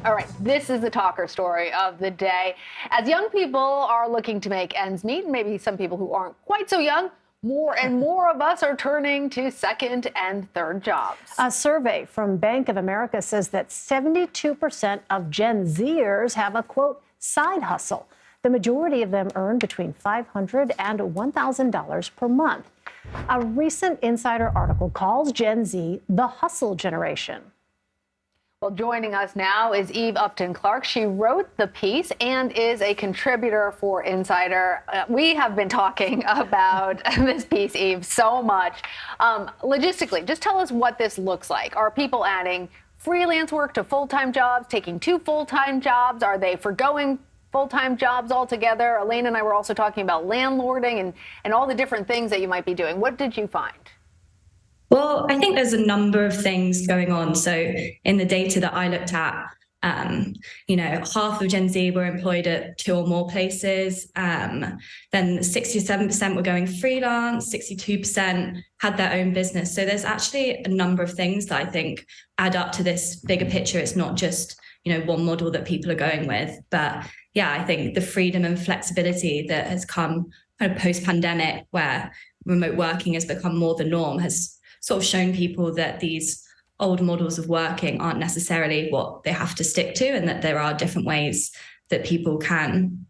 All right, this is the talker story of the day. As young people are looking to make ends meet, maybe some people who aren't quite so young, more and more of us are turning to second and third jobs. A survey from Bank of America says that 72% of Gen Z-ers have a, quote, side hustle. The majority of them earn between $500 and $1,000 per month. A recent Insider article calls Gen Z the hustle generation. Well, joining us now is Eve Upton-Clark. She wrote the piece and is a contributor for Insider. We have been talking about this piece, Eve, so much. Logistically, just tell us what this looks like. Are people adding freelance work to full-time jobs, taking two full-time jobs? Are they forgoing full-time jobs altogether? Elaine and I were also talking about landlording and all the different things that you might be doing. What did you find? Well, I think there's a number of things going on. So in the data that I looked at, half of Gen Z were employed at two or more places. Then 67% were going freelance, 62% had their own business. So there's actually a number of things that I think add up to this bigger picture. It's not just, one model that people are going with. But yeah, I think the freedom and flexibility that has come kind of post-pandemic, where remote working has become more the norm, has sort of shown people that these old models of working aren't necessarily what they have to stick to, and that there are different ways that people can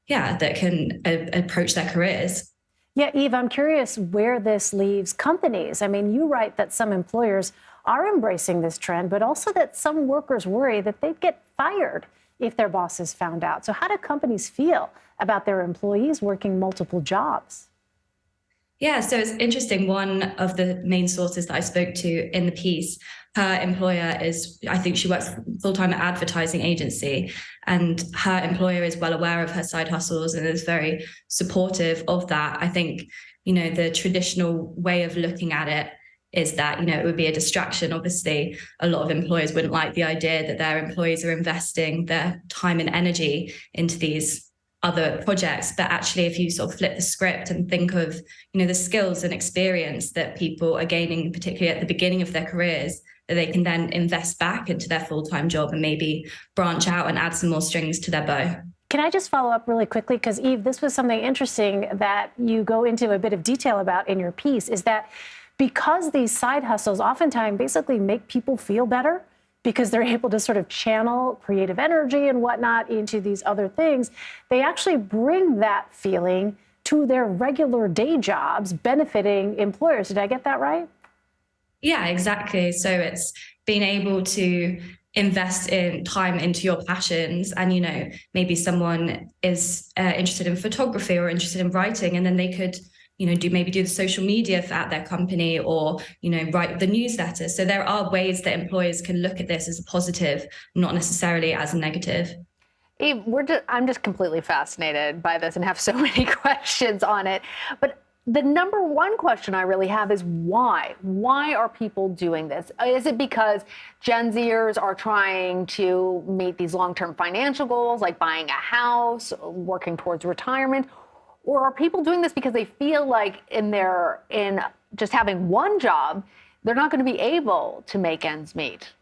approach their careers. Yeah, Eve, I'm curious where this leaves companies. I mean, you write that some employers are embracing this trend, but also that some workers worry that they'd get fired if their bosses found out. So how do companies feel about their employees working multiple jobs? Yeah, so it's interesting. One of the main sources that I spoke to in the piece, her employer I think she works full-time at an advertising agency, and her employer is well aware of her side hustles and is very supportive of that. I think, the traditional way of looking at it is that, it would be a distraction. Obviously, a lot of employers wouldn't like the idea that their employees are investing their time and energy into these other projects. But actually, if you sort of flip the script and think of, the skills and experience that people are gaining, particularly at the beginning of their careers, that they can then invest back into their full-time job and maybe branch out and add some more strings to their bow. Can I just follow up really quickly? Because Eve, this was something interesting that you go into a bit of detail about in your piece, is that because these side hustles oftentimes basically make people feel better, because they're able to sort of channel creative energy and whatnot into these other things, they actually bring that feeling to their regular day jobs, benefiting employers. Did I get that right? Yeah, exactly. So it's being able to invest in time into your passions, and, maybe someone is interested in photography or interested in writing, and then they could do the social media at their company, or, write the newsletter. So there are ways that employers can look at this as a positive, not necessarily as a negative. Eve, I'm just completely fascinated by this and have so many questions on it. But the number one question I really have is why? Why are people doing this? Is it because Gen Zers are trying to meet these long-term financial goals, like buying a house, working towards retirement? Or are people doing this because they feel like in just having one job, they're not going to be able to make ends meet?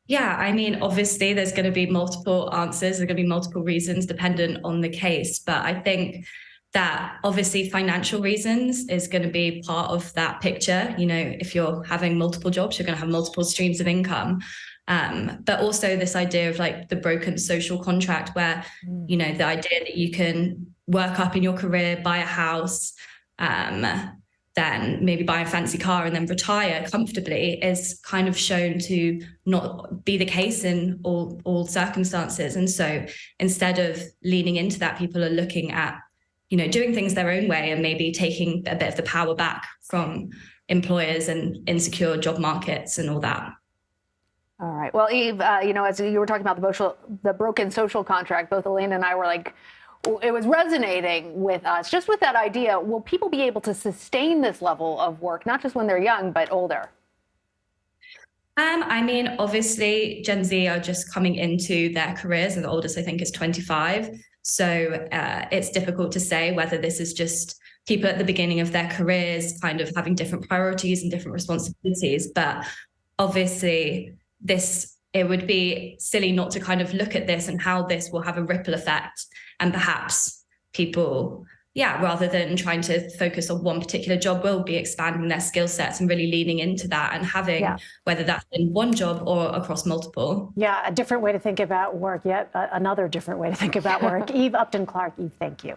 Yeah, I mean, obviously, there's going to be multiple answers. There are going to be multiple reasons dependent on the case. But I think that obviously financial reasons is going to be part of that picture. If you're having multiple jobs, you're going to have multiple streams of income. But also this idea of like the broken social contract where, the idea that you can work up in your career, buy a house, then maybe buy a fancy car and then retire comfortably is kind of shown to not be the case in all circumstances. And so instead of leaning into that, people are looking at, doing things their own way and maybe taking a bit of the power back from employers and insecure job markets and all that. All right. Well, Eve, as you were talking about the broken social contract, both Elaine and I were like, it was resonating with us, just with that idea. Will people be able to sustain this level of work, not just when they're young, but older? I mean, obviously, Gen Z are just coming into their careers, and the oldest, I think, is 25. So it's difficult to say whether this is just people at the beginning of their careers kind of having different priorities and different responsibilities. But obviously, this it would be silly not to kind of look at this and how this will have a ripple effect, and perhaps people, rather than trying to focus on one particular job, will be expanding their skill sets and really leaning into that and having, whether that's in one job or across multiple. Yeah, a different way to think about work, yet another different way to think about work. Eve Upton-Clark, Eve, thank you.